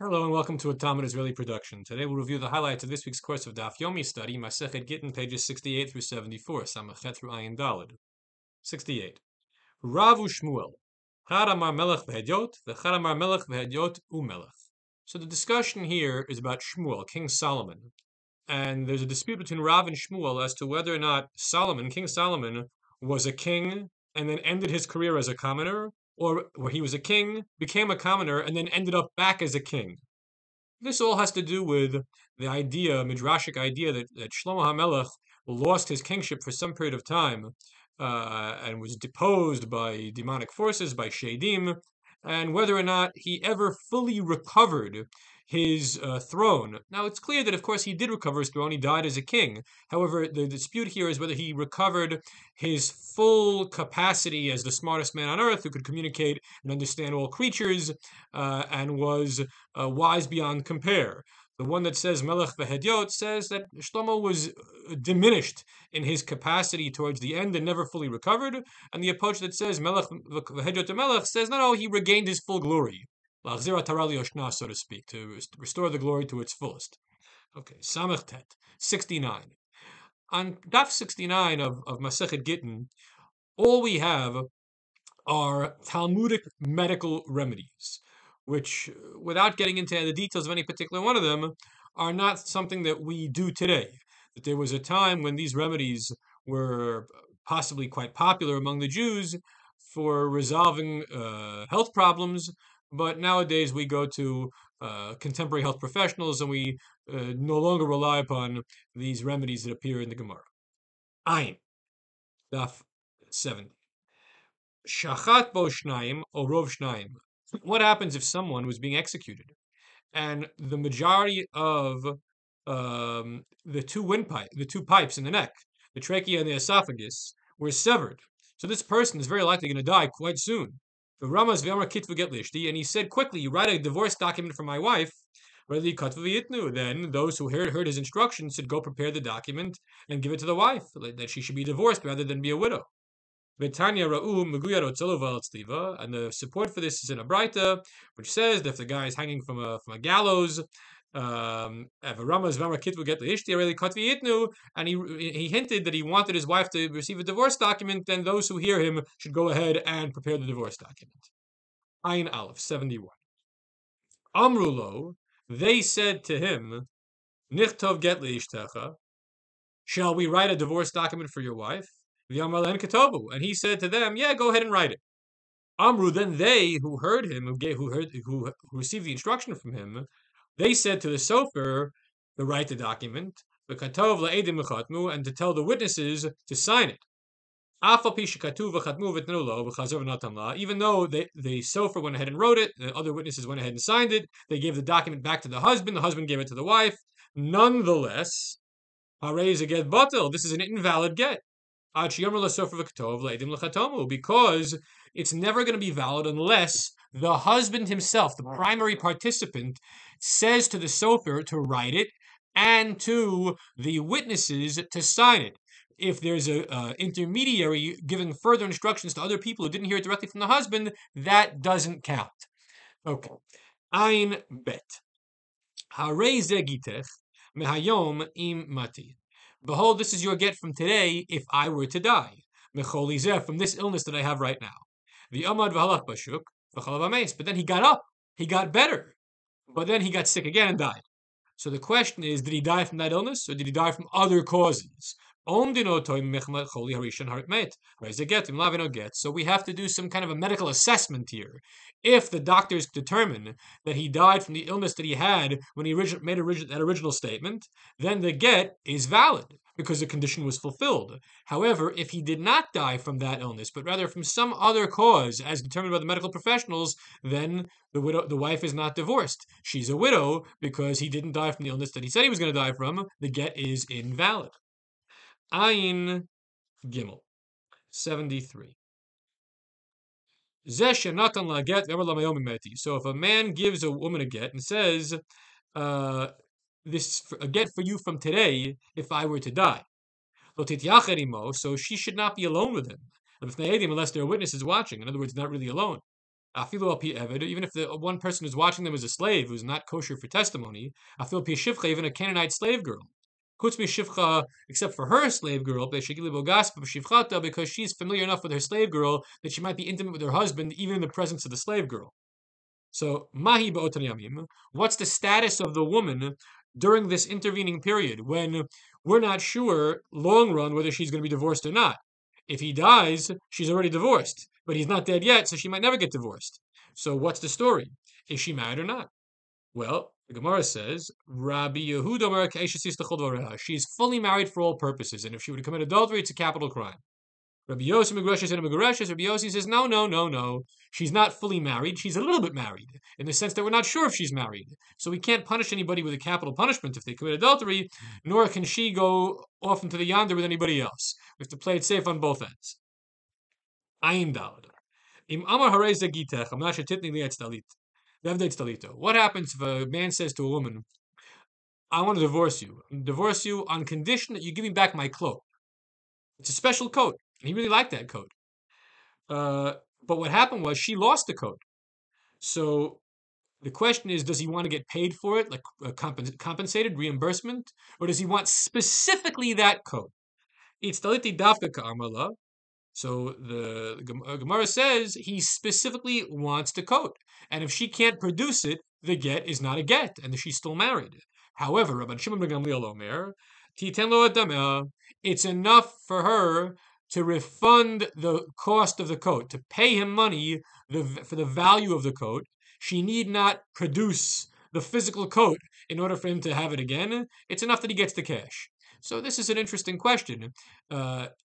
Hello and welcome to a Talmud Israeli production. Today we'll review the highlights of this week's course of Daf Yomi study, Masechet Gittin, pages 68 through 74, Samachet through Ayin Daled. 68. Ravu Shmuel. Chad amar melech v'hedyot, v'chad amar melech v'hedyot umelech. So the discussion here is about Shmuel, King Solomon. And there's a dispute between Rav and Shmuel as to whether or not King Solomon, was a king and then ended his career as a commoner, or where he was a king, became a commoner, and then ended up back as a king. This all has to do with the idea, midrashic idea, that Shlomo HaMelech lost his kingship for some period of time and was deposed by demonic forces, by Shadim, and whether or not he ever fully recovered his throne. Now, it's clear that, of course, he did recover his throne. He died as a king. However, the dispute here is whether he recovered his full capacity as the smartest man on earth who could communicate and understand all creatures and was wise beyond compare. The one that says Melech v'Hedyot says that Shlomo was diminished in his capacity towards the end and never fully recovered. And the approach that says Melech v'Hedyot Melech says, no, he regained his full glory. L'achzir atara liyoshna, so to speak, to restore the glory to its fullest. Okay, Samech Tet, 69. On Daf 69 of Masechet Gittin, all we have are Talmudic medical remedies, which, without getting into the details of any particular one of them, are not something that we do today. That there was a time when these remedies were possibly quite popular among the Jews for resolving health problems, but nowadays we go to contemporary health professionals and we no longer rely upon these remedies that appear in the Gemara. Ayin, Daf 70. Shachat bo shnayim or rov shnayim. What happens if someone was being executed and the majority of the two pipes in the neck, the trachea and the esophagus, were severed? So this person is very likely going to die quite soon. And he said, quickly, write a divorce document for my wife. Then those who heard his instructions should go prepare the document and give it to the wife, that she should be divorced rather than be a widow. And the support for this is in a Braita, which says that if the guy is hanging from a gallows, and he hinted that he wanted his wife to receive a divorce document, then those who hear him should go ahead and prepare the divorce document. Ayin Aleph 71. Amrulo, they said to him, Nichtov get leishtecha, shall we write a divorce document for your wife? And he said to them, yeah, go ahead and write it. Amru, then they who heard him, who received the instruction from him, they said to the sofer to write the document, and to tell the witnesses to sign it. Even though the sofer went ahead and wrote it, the other witnesses went ahead and signed it, they gave the document back to the husband gave it to the wife. Nonetheless, this is an invalid get. Because it's never going to be valid unless the husband himself, the primary participant, says to the sofer to write it and to the witnesses to sign it. If there's an intermediary giving further instructions to other people who didn't hear it directly from the husband, that doesn't count. Okay. Ayin bet. Harei ze gitech mehayom im mati. Behold, this is your get from today if I were to die. From this illness that I have right now. But then he got up. He got better. But then he got sick again and died. So the question is, did he die from that illness or did he die from other causes? So we have to do some kind of a medical assessment here. If the doctors determine that he died from the illness that he had when he made that original statement, then the get is valid because the condition was fulfilled. However, if he did not die from that illness, but rather from some other cause as determined by the medical professionals, then the wife is not divorced. She's a widow because he didn't die from the illness that he said he was going to die from. The get is invalid. Ayin Gimel 73. So if a man gives a woman a get and says, this a get for you from today if I were to die, so she should not be alone with him unless there are witnesses watching. In other words, not really alone. Afilu al pi eved, even if the one person who's watching them is a slave who's not kosher for testimony, afilu pi shivcha, even a Canaanite slave girl. Chutz mi shivcha, except for her slave girl, because she's familiar enough with her slave girl that she might be intimate with her husband even in the presence of the slave girl. So, mahi ba'otan yamim, what's the status of the woman during this intervening period when we're not sure, long run, whether she's going to be divorced or not? If he dies, she's already divorced, but he's not dead yet, so she might never get divorced. So what's the story? Is she married or not? Well, the Gemara says, Rabbi Yehuda she's fully married for all purposes, and if she were to commit adultery, it's a capital crime. Rabbi Yossi Megreshes and Megreshes, Rabbi Yossi says, no. She's not fully married. She's a little bit married, in the sense that we're not sure if she's married. So we can't punish anybody with a capital punishment if they commit adultery, nor can she go off into the yonder with anybody else. We have to play it safe on both ends. Ayin Dalad. Im Amar Harei Gitech, I'm not shetitni li'etz talito. What happens if a man says to a woman, I want to divorce you on condition that you give me back my cloak. It's a special coat. And he really liked that coat. But what happened was she lost the coat. So the question is, does he want to get paid for it, like compensated, reimbursement? Or does he want specifically that coat? It's taliti dafka ka'amala. So the Gemara says he specifically wants the coat. And if she can't produce it, the get is not a get, and she's still married. However, Rabban Shimon ben Gamliel Omer, titen lo adameh, it's enough for her to refund the cost of the coat, to pay him money for the value of the coat. She need not produce the physical coat in order for him to have it again. It's enough that he gets the cash. So this is an interesting question.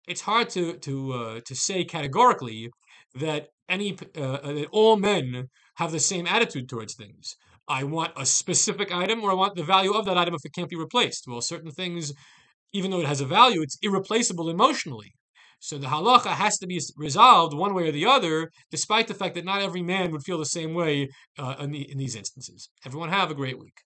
It's hard to say categorically that that all men have the same attitude towards things. I want a specific item, or I want the value of that item if it can't be replaced. Well, certain things, even though it has a value, it's irreplaceable emotionally. So the halacha has to be resolved one way or the other, despite the fact that not every man would feel the same way in these instances. Everyone have a great week.